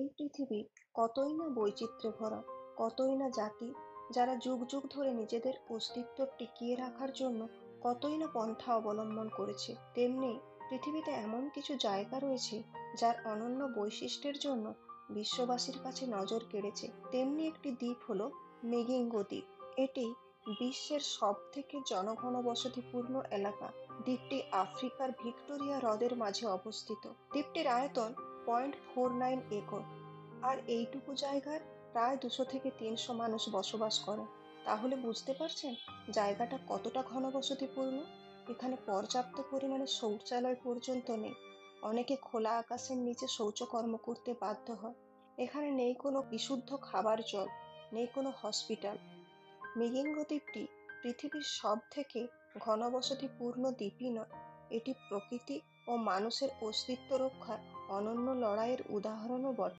এই পৃথিবী কতই না বৈচিত্র্যে ভরা, কতই না জাতি, যারা যুগ যুগ ধরে নিজেদের অস্তিত্ব টিকিয়ে রাখার জন্য কতই না পন্থা অবলম্বন করেছে। তেমনি পৃথিবীতে এমন কিছু জায়গা রয়েছে যার অনন্য বৈশিষ্ট্যের জন্য বিশ্ববাসীর কাছে নজর কেড়েছে। তেমনি একটি দ্বীপ হলো মেগিঙ্গো দ্বীপ। এটি বিশ্বের সব থেকে জনঘন বসতিপূর্ণ এলাকা। দ্বীপটি আফ্রিকার ভিক্টোরিয়া হ্রদের মাঝে অবস্থিত। দ্বীপটির আয়তন 0.49 একর, আর এইটুকু জায়গায় প্রায় 200 থেকে 300 মানুষ বসবাস করে। তাহলে বুঝতে পারছেন জায়গাটা কতটা ঘনবসতিপূর্ণ। এখানে পর্যাপ্ত পরিমাণে শৌচালয় পর্যন্ত নেই। অনেকে খোলা আকাশের নিচে শৌচকর্ম করতে বাধ্য হয়। এখানে নেই কোনো বিশুদ্ধ খাবার জল, নেই কোনো হসপিটাল। মিরিঙ্গো দ্বীপটি পৃথিবীর সব থেকে ঘনবসতিপূর্ণ দ্বীপই নয়, এটি প্রকৃতি ও মানুষের অস্তিত্ব রক্ষার অনন্য লড়াইয়ের উদাহরণও বটে।